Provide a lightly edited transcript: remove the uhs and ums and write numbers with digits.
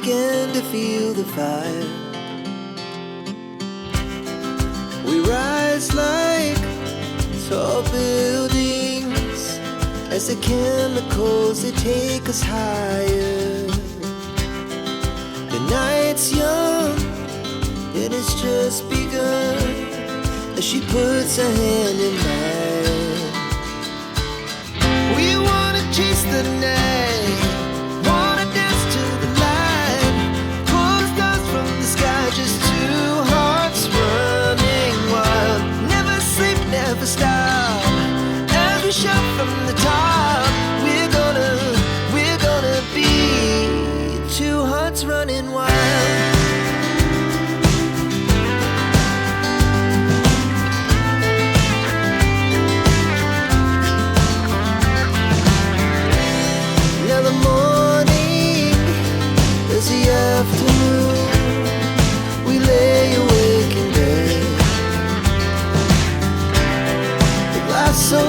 began to feel the fire. We rise like tall buildings as the chemicals, they take us higher. The night's young, it has just begun as she puts her hand in mine. We wanna chase the night, wanna dance to the light, pull the stars from the sky, just two hearts running wild. Never sleep, never stop, as we shout from the top. We're gonna be two hearts running wild. Afternoon, we lay awake in bed, the glass so